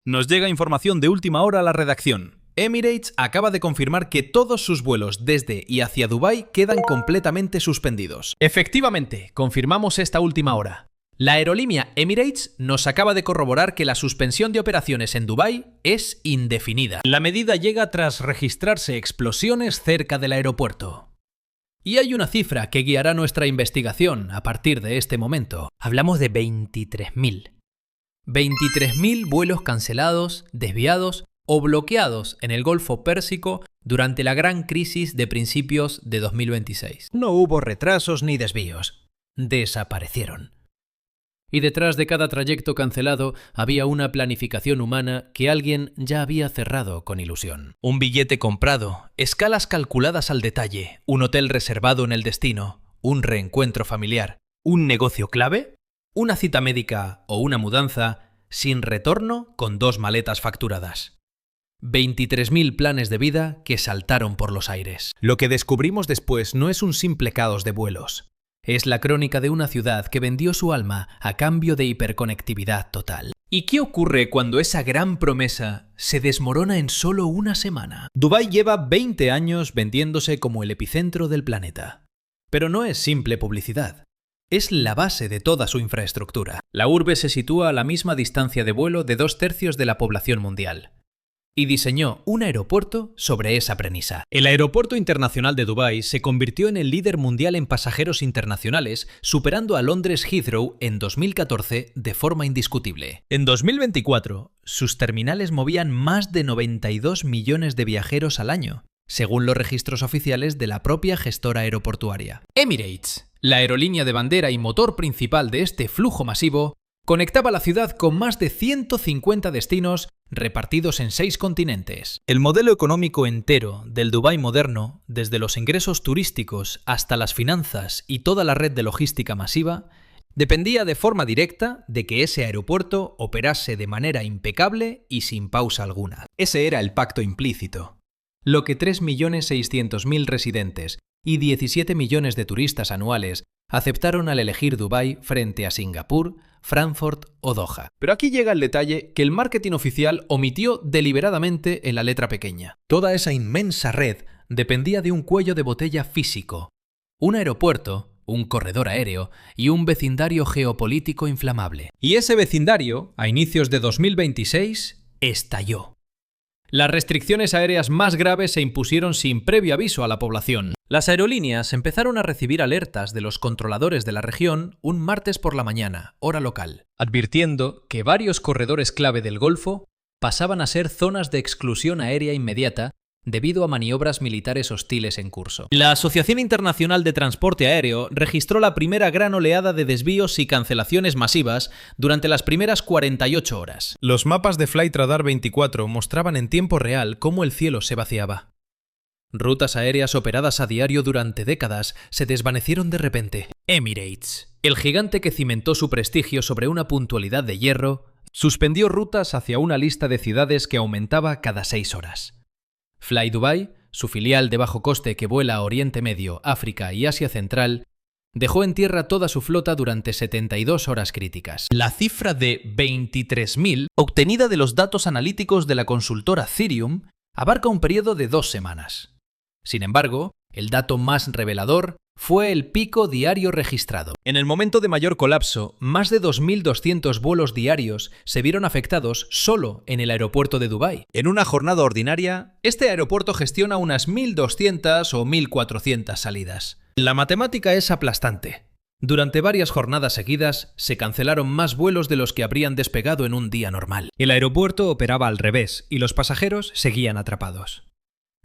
Nos llega información de última hora a la redacción. Emirates acaba de confirmar que todos sus vuelos desde y hacia Dubái quedan completamente suspendidos. Efectivamente, confirmamos esta última hora. La aerolínea Emirates nos acaba de corroborar que la suspensión de operaciones en Dubái es indefinida. La medida llega tras registrarse explosiones cerca del aeropuerto. Y hay una cifra que guiará nuestra investigación a partir de este momento. Hablamos de 23.000. 23.000 vuelos cancelados, desviados o bloqueados en el Golfo Pérsico durante la gran crisis de principios de 2026. No hubo retrasos ni desvíos. Desaparecieron. Y detrás de cada trayecto cancelado había una planificación humana que alguien ya había cerrado con ilusión. Un billete comprado, escalas calculadas al detalle, un hotel reservado en el destino, un reencuentro familiar, un negocio clave, una cita médica o una mudanza sin retorno con 2 maletas facturadas. 23.000 planes de vida que saltaron por los aires. Lo que descubrimos después no es un simple caos de vuelos. Es la crónica de una ciudad que vendió su alma a cambio de hiperconectividad total. ¿Y qué ocurre cuando esa gran promesa se desmorona en solo una semana? Dubái lleva 20 años vendiéndose como el epicentro del planeta. Pero no es simple publicidad. Es la base de toda su infraestructura. La urbe se sitúa a la misma distancia de vuelo de 2/3 de la población mundial. Y diseñó un aeropuerto sobre esa premisa. El Aeropuerto Internacional de Dubái se convirtió en el líder mundial en pasajeros internacionales, superando a Londres Heathrow en 2014 de forma indiscutible. En 2024, sus terminales movían más de 92 millones de viajeros al año, según los registros oficiales de la propia gestora aeroportuaria. Emirates, la aerolínea de bandera y motor principal de este flujo masivo, conectaba la ciudad con más de 150 destinos repartidos en 6 continentes. El modelo económico entero del Dubái moderno, desde los ingresos turísticos hasta las finanzas y toda la red de logística masiva, dependía de forma directa de que ese aeropuerto operase de manera impecable y sin pausa alguna. Ese era el pacto implícito. Lo que 3.600.000 residentes y 17 millones de turistas anuales aceptaron al elegir Dubái frente a Singapur, Frankfurt o Doha. Pero aquí llega el detalle que el marketing oficial omitió deliberadamente en la letra pequeña. Toda esa inmensa red dependía de un cuello de botella físico, un aeropuerto, un corredor aéreo y un vecindario geopolítico inflamable. Y ese vecindario, a inicios de 2026, estalló. Las restricciones aéreas más graves se impusieron sin previo aviso a la población. Las aerolíneas empezaron a recibir alertas de los controladores de la región un martes por la mañana, hora local, advirtiendo que varios corredores clave del Golfo pasaban a ser zonas de exclusión aérea inmediata debido a maniobras militares hostiles en curso. La Asociación Internacional de Transporte Aéreo registró la primera gran oleada de desvíos y cancelaciones masivas durante las primeras 48 horas. Los mapas de Flightradar 24 mostraban en tiempo real cómo el cielo se vaciaba. Rutas aéreas operadas a diario durante décadas se desvanecieron de repente. Emirates, el gigante que cimentó su prestigio sobre una puntualidad de hierro, suspendió rutas hacia una lista de ciudades que aumentaba cada 6 horas. Fly Dubai, su filial de bajo coste que vuela a Oriente Medio, África y Asia Central, dejó en tierra toda su flota durante 72 horas críticas. La cifra de 23.000, obtenida de los datos analíticos de la consultora Cirium, abarca un periodo de 2 semanas. Sin embargo, el dato más revelador fue el pico diario registrado. En el momento de mayor colapso, más de 2.200 vuelos diarios se vieron afectados solo en el aeropuerto de Dubái. En una jornada ordinaria, este aeropuerto gestiona unas 1.200 o 1.400 salidas. La matemática es aplastante. Durante varias jornadas seguidas, se cancelaron más vuelos de los que habrían despegado en un día normal. El aeropuerto operaba al revés y los pasajeros seguían atrapados.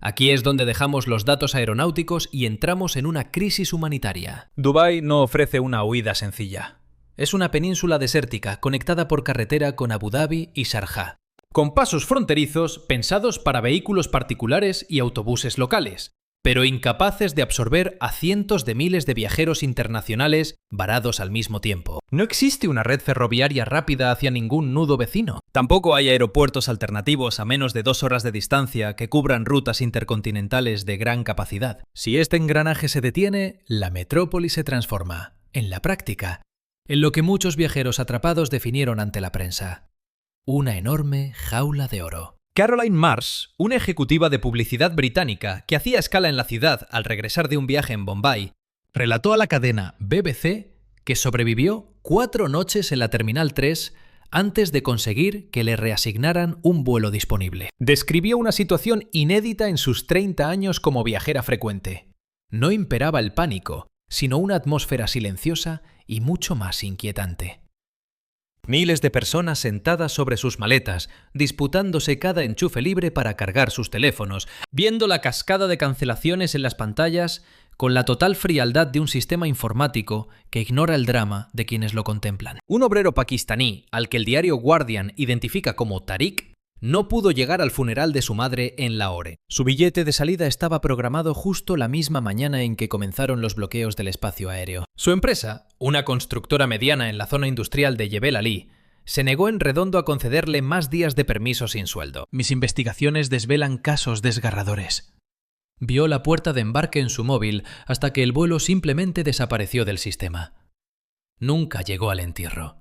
Aquí es donde dejamos los datos aeronáuticos y entramos en una crisis humanitaria. Dubái no ofrece una huida sencilla. Es una península desértica conectada por carretera con Abu Dhabi y Sharjah, con pasos fronterizos pensados para vehículos particulares y autobuses locales, pero incapaces de absorber a cientos de miles de viajeros internacionales varados al mismo tiempo. No existe una red ferroviaria rápida hacia ningún nudo vecino. Tampoco hay aeropuertos alternativos a menos de 2 horas de distancia que cubran rutas intercontinentales de gran capacidad. Si este engranaje se detiene, la metrópoli se transforma, en la práctica, en lo que muchos viajeros atrapados definieron ante la prensa: una enorme jaula de oro. Caroline Marsh, una ejecutiva de publicidad británica que hacía escala en la ciudad al regresar de un viaje en Bombay, relató a la cadena BBC que sobrevivió 4 noches en la Terminal 3 antes de conseguir que le reasignaran un vuelo disponible. Describió una situación inédita en sus 30 años como viajera frecuente. No imperaba el pánico, sino una atmósfera silenciosa y mucho más inquietante. Miles de personas sentadas sobre sus maletas, disputándose cada enchufe libre para cargar sus teléfonos, viendo la cascada de cancelaciones en las pantallas con la total frialdad de un sistema informático que ignora el drama de quienes lo contemplan. Un obrero pakistaní, al que el diario Guardian identifica como Tariq, no pudo llegar al funeral de su madre en Lahore. Su billete de salida estaba programado justo la misma mañana en que comenzaron los bloqueos del espacio aéreo. Su empresa, una constructora mediana en la zona industrial de Jebel Ali, se negó en redondo a concederle más días de permiso sin sueldo. Mis investigaciones desvelan casos desgarradores. Vio la puerta de embarque en su móvil hasta que el vuelo simplemente desapareció del sistema. Nunca llegó al entierro.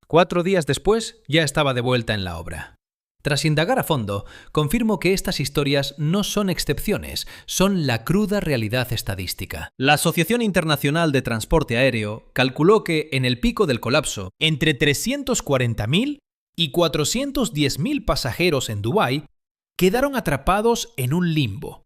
4 días después ya estaba de vuelta en la obra. Tras indagar a fondo, confirmo que estas historias no son excepciones, son la cruda realidad estadística. La Asociación Internacional de Transporte Aéreo calculó que, en el pico del colapso, entre 340.000 y 410.000 pasajeros en Dubái quedaron atrapados en un limbo,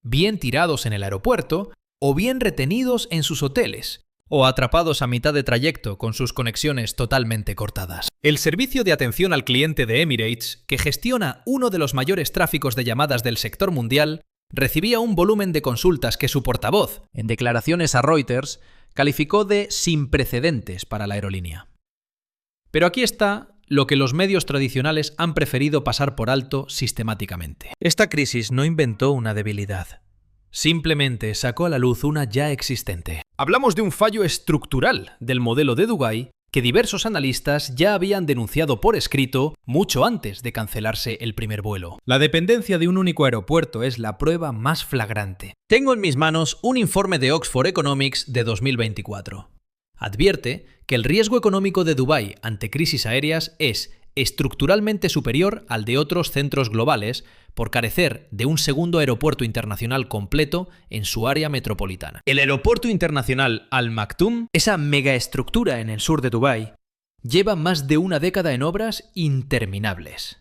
bien tirados en el aeropuerto o bien retenidos en sus hoteles, o atrapados a mitad de trayecto con sus conexiones totalmente cortadas. El servicio de atención al cliente de Emirates, que gestiona uno de los mayores tráficos de llamadas del sector mundial, recibía un volumen de consultas que su portavoz, en declaraciones a Reuters, calificó de sin precedentes para la aerolínea. Pero aquí está lo que los medios tradicionales han preferido pasar por alto sistemáticamente. Esta crisis no inventó una debilidad. Simplemente sacó a la luz una ya existente. Hablamos de un fallo estructural del modelo de Dubái que diversos analistas ya habían denunciado por escrito mucho antes de cancelarse el primer vuelo. La dependencia de un único aeropuerto es la prueba más flagrante. Tengo en mis manos un informe de Oxford Economics de 2024. Advierte que el riesgo económico de Dubái ante crisis aéreas es estructuralmente superior al de otros centros globales por carecer de un segundo aeropuerto internacional completo en su área metropolitana. El aeropuerto internacional Al Maktoum, esa megaestructura en el sur de Dubái, lleva más de una década en obras interminables.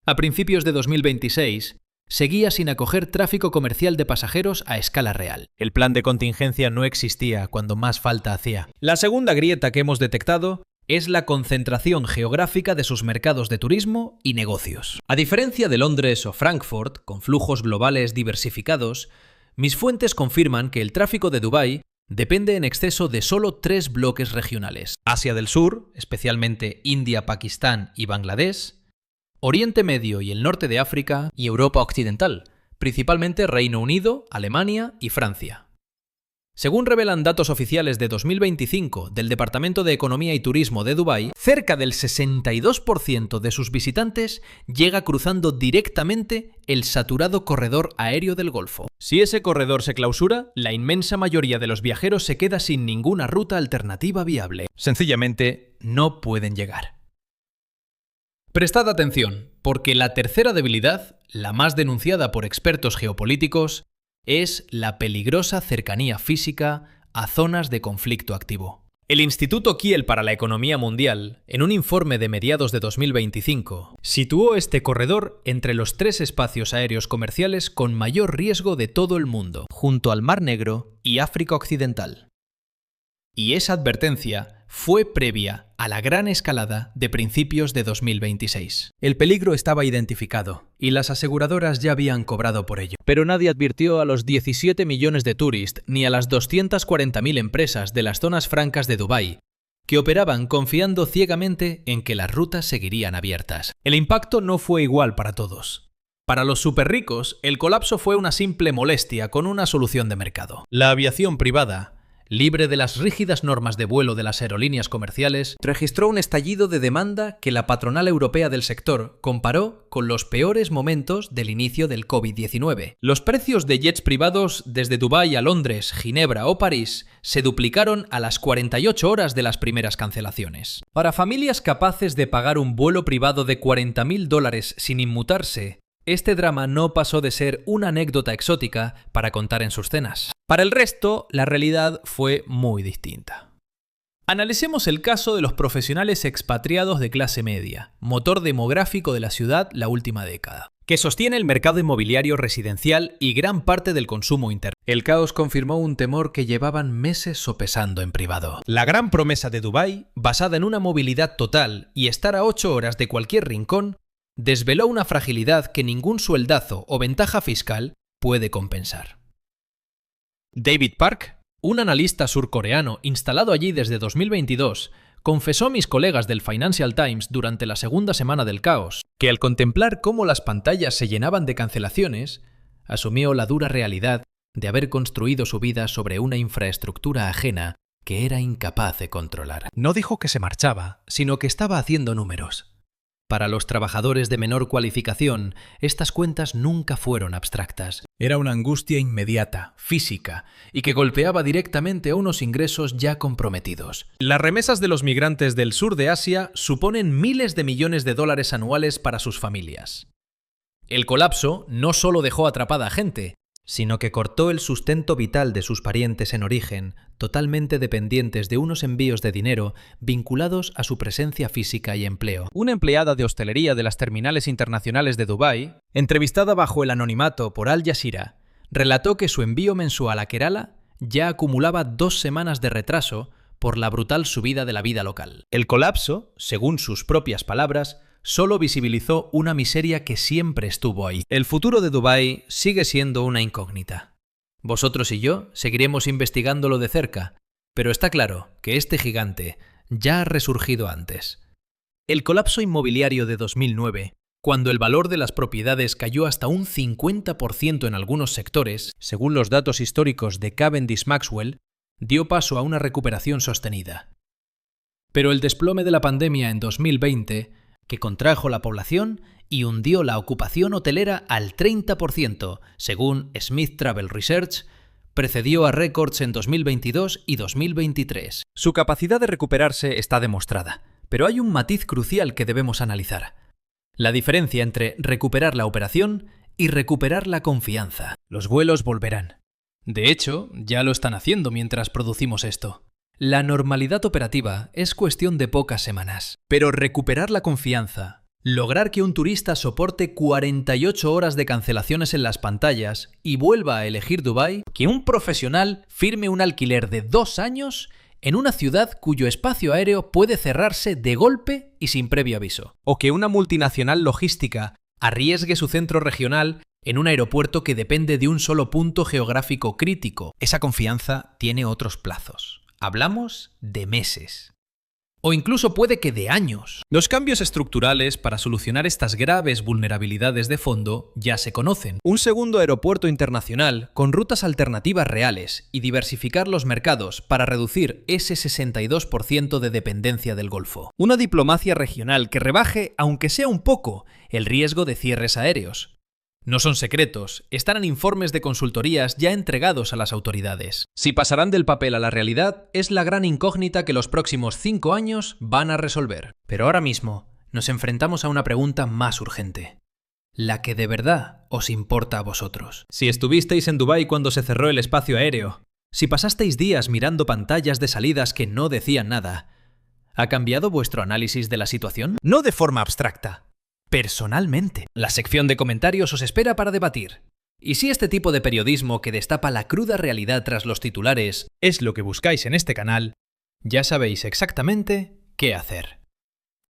A principios de 2026, seguía sin acoger tráfico comercial de pasajeros a escala real. El plan de contingencia no existía cuando más falta hacía. La segunda grieta que hemos detectado es la concentración geográfica de sus mercados de turismo y negocios. A diferencia de Londres o Frankfurt, con flujos globales diversificados, mis fuentes confirman que el tráfico de Dubái depende en exceso de solo 3 bloques regionales: Asia del Sur, especialmente India, Pakistán y Bangladesh, Oriente Medio y el norte de África, y Europa Occidental, principalmente Reino Unido, Alemania y Francia. Según revelan datos oficiales de 2025 del Departamento de Economía y Turismo de Dubái, cerca del 62% de sus visitantes llega cruzando directamente el saturado corredor aéreo del Golfo. Si ese corredor se clausura, la inmensa mayoría de los viajeros se queda sin ninguna ruta alternativa viable. Sencillamente, no pueden llegar. Prestad atención, porque la tercera debilidad, la más denunciada por expertos geopolíticos, es la peligrosa cercanía física a zonas de conflicto activo. El Instituto Kiel para la Economía Mundial, en un informe de mediados de 2025, situó este corredor entre los 3 espacios aéreos comerciales con mayor riesgo de todo el mundo, junto al Mar Negro y África Occidental. Y esa advertencia fue previa a la gran escalada de principios de 2026. El peligro estaba identificado y las aseguradoras ya habían cobrado por ello. Pero nadie advirtió a los 17 millones de turistas ni a las 240.000 empresas de las zonas francas de Dubái, que operaban confiando ciegamente en que las rutas seguirían abiertas. El impacto no fue igual para todos. Para los superricos, el colapso fue una simple molestia con una solución de mercado. La aviación privada libre de las rígidas normas de vuelo de las aerolíneas comerciales, registró un estallido de demanda que la patronal europea del sector comparó con los peores momentos del inicio del COVID-19. Los precios de jets privados desde Dubái a Londres, Ginebra o París se duplicaron a las 48 horas de las primeras cancelaciones. Para familias capaces de pagar un vuelo privado de $40.000 sin inmutarse, este drama no pasó de ser una anécdota exótica para contar en sus cenas. Para el resto, la realidad fue muy distinta. Analicemos el caso de los profesionales expatriados de clase media, motor demográfico de la ciudad la última década, que sostiene el mercado inmobiliario residencial y gran parte del consumo interno. El caos confirmó un temor que llevaban meses sopesando en privado. La gran promesa de Dubái, basada en una movilidad total y estar a 8 horas de cualquier rincón, desveló una fragilidad que ningún sueldazo o ventaja fiscal puede compensar. David Park, un analista surcoreano instalado allí desde 2022, confesó a mis colegas del Financial Times durante la segunda semana del caos que al contemplar cómo las pantallas se llenaban de cancelaciones, asumió la dura realidad de haber construido su vida sobre una infraestructura ajena que era incapaz de controlar. No dijo que se marchaba, sino que estaba haciendo números. Para los trabajadores de menor cualificación, estas cuentas nunca fueron abstractas. Era una angustia inmediata, física, y que golpeaba directamente a unos ingresos ya comprometidos. Las remesas de los migrantes del sur de Asia suponen miles de millones de dólares anuales para sus familias. El colapso no solo dejó atrapada a gente, sino que cortó el sustento vital de sus parientes en origen, totalmente dependientes de unos envíos de dinero vinculados a su presencia física y empleo. Una empleada de hostelería de las terminales internacionales de Dubái, entrevistada bajo el anonimato por Al Jazeera, relató que su envío mensual a Kerala ya acumulaba 2 semanas de retraso por la brutal subida de la vida local. El colapso, según sus propias palabras, solo visibilizó una miseria que siempre estuvo ahí. El futuro de Dubái sigue siendo una incógnita. Vosotros y yo seguiremos investigándolo de cerca, pero está claro que este gigante ya ha resurgido antes. El colapso inmobiliario de 2009, cuando el valor de las propiedades cayó hasta un 50% en algunos sectores, según los datos históricos de Cavendish Maxwell, dio paso a una recuperación sostenida. Pero el desplome de la pandemia en 2020, que contrajo la población y hundió la ocupación hotelera al 30%, según Smith Travel Research, precedió a récords en 2022 y 2023. Su capacidad de recuperarse está demostrada, pero hay un matiz crucial que debemos analizar: la diferencia entre recuperar la operación y recuperar la confianza. Los vuelos volverán. De hecho, ya lo están haciendo mientras producimos esto. La normalidad operativa es cuestión de pocas semanas, pero recuperar la confianza, lograr que un turista soporte 48 horas de cancelaciones en las pantallas y vuelva a elegir Dubái, que un profesional firme un alquiler de 2 años en una ciudad cuyo espacio aéreo puede cerrarse de golpe y sin previo aviso, o que una multinacional logística arriesgue su centro regional en un aeropuerto que depende de un solo punto geográfico crítico. Esa confianza tiene otros plazos. Hablamos de meses. O incluso puede que de años. Los cambios estructurales para solucionar estas graves vulnerabilidades de fondo ya se conocen. Un segundo aeropuerto internacional con rutas alternativas reales y diversificar los mercados para reducir ese 62% de dependencia del Golfo. Una diplomacia regional que rebaje, aunque sea un poco, el riesgo de cierres aéreos. No son secretos, están en informes de consultorías ya entregados a las autoridades. Si pasarán del papel a la realidad, es la gran incógnita que los próximos 5 años van a resolver. Pero ahora mismo nos enfrentamos a una pregunta más urgente, la que de verdad os importa a vosotros. Si estuvisteis en Dubái cuando se cerró el espacio aéreo, si pasasteis días mirando pantallas de salidas que no decían nada, ¿ha cambiado vuestro análisis de la situación? No de forma abstracta. Personalmente. La sección de comentarios os espera para debatir. Y si este tipo de periodismo que destapa la cruda realidad tras los titulares es lo que buscáis en este canal, ya sabéis exactamente qué hacer.